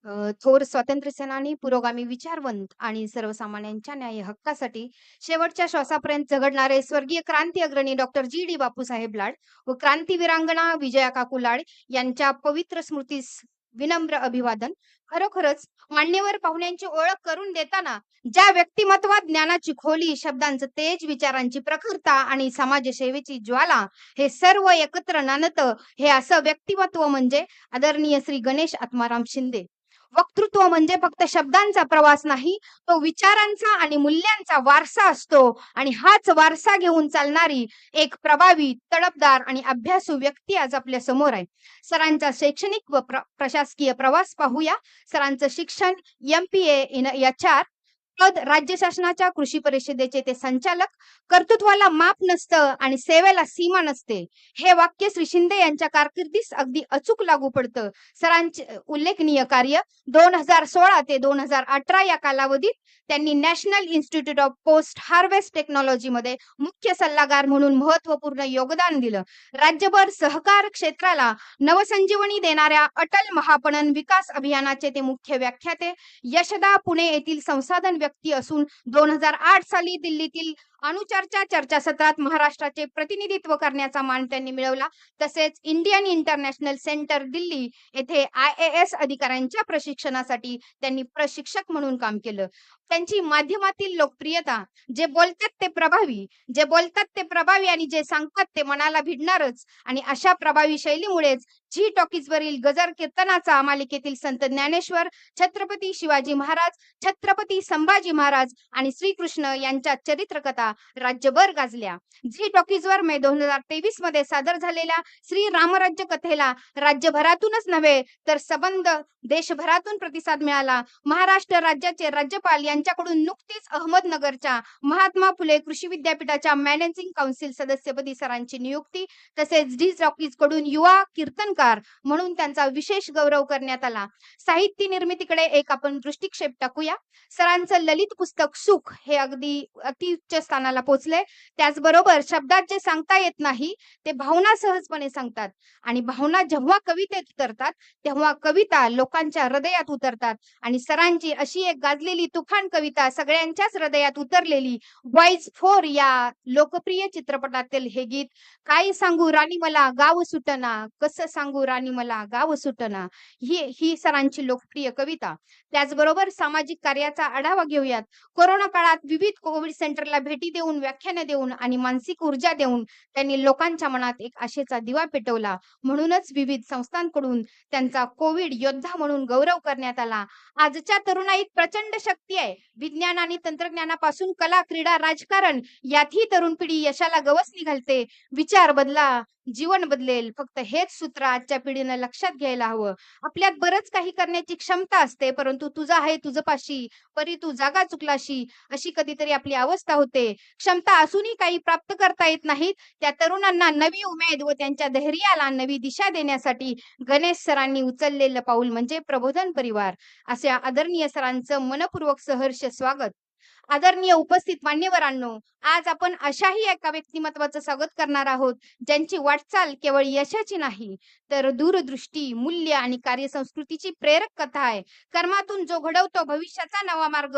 थोर स्वातंत्र्य सेनानी, पुरोगामी विचारवंत आणि सर्वसामान्यांच्या न्याय हक्कासाठी शेवटच्या श्वासापर्यंत झगडणारे स्वर्गीय क्रांती अग्रणी डॉक्टर जी.डी. बापूसाहेब लाड व क्रांती वीरांगना विजया काकू लाड यांच्या पवित्र स्मृतीस विनम्र अभिवादन. खरोखरच मान्यवर पाहुण्यांची ओळख करून देताना ज्या व्यक्तिमत्वात ज्ञानाची खोली, शब्दांचं तेज, विचारांची प्रखरता आणि समाजसेवेची ज्वाला हे सर्व एकत्र नाणतं, हे असं व्यक्तिमत्व म्हणजे आदरणीय श्री गणेश आत्माराम शिंदे. वक्तृत्व म्हणजे फक्त शब्दांचा प्रवास नाही, तो विचारांचा आणि मूल्यांचा वारसा असतो आणि हाच वारसा घेऊन चालणारी एक प्रभावी, तडफदार आणि अभ्यासू व्यक्ती आज आपल्या समोर आहे. सरांचा शैक्षणिक व प्रशासकीय प्रवास पाहूया. सरांचं शिक्षण MPA इन HR, पद राज्य शासनाच्या कृषी परिषदेचे ते संचालक. कर्तृत्वाला माप नसतं आणि सेवेला सीमा नसते, हे वाक्य श्री शिंदे यांच्या कारकिर्दीस अगदी अचूक लागू पडतं. सरांचे उल्लेखनीय कार्य 2016 ते 2018 या कालावधीत त्यांनी national institute of post harvest टेक्नॉलॉजीमध्ये मुख्य सल्लागार म्हणून महत्त्वपूर्ण योगदान दिलं. राज्यभर सहकार क्षेत्राला नवसंजीवनी देणाऱ्या अटल महापणन विकास अभियानाचे ते मुख्य व्याख्याते. यशदा पुणे येथील संसाधन व्यक्ती असून 2008 साली दिल्लीतील अणुचर्चा चर्चासत्रात महाराष्ट्राचे प्रतिनिधित्व करण्याचा मान त्यांनी मिळवला. तसेच इंडियन इंटरनॅशनल सेंटर दिल्ली येथे IAS अधिकाऱ्यांच्या प्रशिक्षणासाठी त्यांनी प्रशिक्षक म्हणून काम केलं. त्यांची माध्यमातील लोकप्रियता, जे बोलतात ते प्रभावी, जे बोलतात ते प्रभावी आणि जे सांगतात ते मनाला भिडणारच, आणि अशा प्रभावी शैलीमुळेच झी टॉकीजवरील गजर कीर्तनाचा मालिकेतील संत ज्ञानेश्वर, छत्रपती शिवाजी महाराज, छत्रपती संभाजी महाराज आणि श्रीकृष्ण यांच्या चरित्रकथा राज्यभर गाजल्या. झी टॉकीजवर मे 2023 मध्ये सादर झालेल्या श्री रामराज्य कथेला राज्यभरातूनच नव्हे तर सबंध देशभरातून प्रतिसाद मिळाला. महाराष्ट्र राज्याचे राज्यपाल यांच्याकडून नुकतीच अहमदनगरच्या महात्मा फुले कृषी विद्यापीठाच्या मॅनेजिंग काउन्सिल सदस्यपदी सरांची नियुक्ती, तसेच झी टॉकीज कडून युवा कीर्तनकार म्हणून त्यांचा विशेष गौरव करण्यात आला. साहित्य निर्मितीकडे एक आपण दृष्टिक्षेप टाकूया. सरांचं ललित पुस्तक सुख हे अगदी अतिउच्च स्थानाला पोहोचले. त्याचबरोबर शब्दात जे सांगता येत नाही ते भावना सहजपणे सांगतात, आणि भावना जेव्हा कवितेत उतरतात तेव्हा कविता लोकांच्या हृदयात उतरतात. आणि सरांची अशी एक गाजलेली तुफान कविता, सगळ्यांच्याच हृदयात उतरलेली वॉइस 4 या लोकप्रिय चित्रपटातील हे गीत, काय सांगू राणी मला गाव सुटना, कसं सांगू राणी मला गाव सुटना, ही सरांची लोकप्रिय कविता. त्याचबरोबर सामाजिक कार्याचा आढावा घेऊयात. कोरोना काळात विविध कोविड सेंटरला भेटी देऊन, व्याख्याने देऊन आणि मानसिक ऊर्जा देऊन त्यांनी लोकांच्या मनात एक आशेचा दिवा पेटवला. म्हणूनच विविध संस्थांकडून त्यांचा कोविड योद्धा म्हणून गौरव करण्यात आला. आजच्या तरुणाईत प्रचंड शक्ती आहे. विज्ञान आणि तंत्रज्ञानापासून कला, क्रीडा, राजकारण यातही तरुण पिढी यशाला गवसणी घालते. विचार बदला, जीवन बदलेल. फक्त हेच सूत्र आजच्या पिढीनं लक्षात घ्यायला हवं. आपल्यात बरंच काही करण्याची क्षमता असते, परंतु तुझं आहे तुझपाशी, परी तू जागा चुकलाशी, अशी कधीतरी आपली अवस्था होते. क्षमता असूनही काही प्राप्त करता येत नाहीत. त्या तरुणांना नवी उमेद व त्यांच्या धैर्याला नवी दिशा देण्यासाठी गणेश सरांनी उचललेलं पाऊल म्हणजे प्रबोधन परिवार. अशा आदरणीय सरांचं मनपूर्वक सहर्ष स्वागत. आदरणीय उपस्थित मान्यवरांनो, आज आपण अशाही एका व्यक्तिमत्वाचं स्वागत करणार आहोत, ज्यांची वाटचाल केवळ यशाची नाही तर दूरदृष्टी, मूल्य आणि कार्यसंस्कृतीची प्रेरक कथा आहे. कर्मातून जो घडवतो भविष्याचा नवा मार्ग,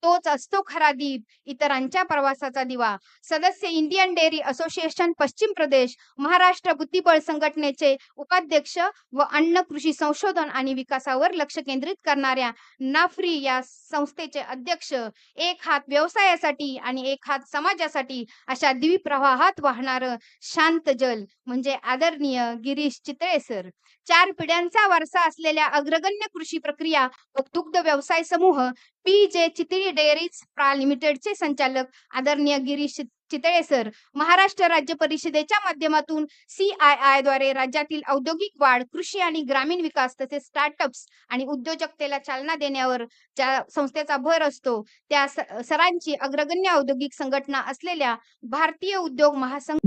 तोच असतो खरा दीप, इतरांच्या प्रवासाचा दिवा. सदस्य इंडियन डेअरी असोसिएशन पश्चिम प्रदेश, महाराष्ट्र बुद्धिबळ संघटनेचे उपाध्यक्ष व अन्न कृषी संशोधन आणि विकासावर लक्ष केंद्रित करणाऱ्या नाफ्री या संस्थेचे अध्यक्ष. एक हात व्यवसायासाठी आणि एक हात समाजासाठी अशा द्विप्रवाहात वाहणारं शांत जल म्हणजे आदरणीय गिरीश चितळे सर. 4 पिढ्यांचा वारसा असलेल्या अग्रगण्य कृषी प्रक्रिया व दुग्ध व्यवसाय समूह PJ चितळी डेअरीज प्रा लिमिटेडचे संचालक आदरणीय गिरीश चितळे सर. महाराष्ट्र राज्य परिषदेच्या माध्यमातून CII द्वारे राज्यातील औद्योगिक वाढ, कृषी आणि ग्रामीण विकास तसेच स्टार्टअप्स आणि उद्योजकतेला चालना देण्यावर ज्या संस्थेचा भर असतो, त्या सरांची अग्रगण्य औद्योगिक संघटना असलेल्या भारतीय उद्योग महासंघ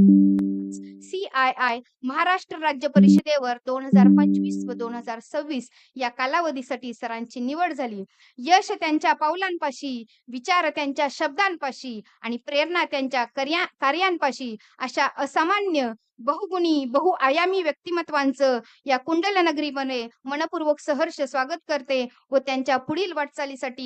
CII महाराष्ट्र राज्य परिषदेवर 2025 व 2026 या कालावधीसाठी सरांची निवड झाली. यश त्यांच्या पावलांपाशी, विचार त्यांच्या शब्दांपाशी आणि प्रेरणा त्यांच्या कार्यांपाशी अशा असामान्य, बहुगुणी, बहुआयामी व्यक्तिमत्वांचं या कुंडलनगरीमध्ये मनपूर्वक सहर्ष स्वागत करते व त्यांच्या पुढील वाटचालीसाठी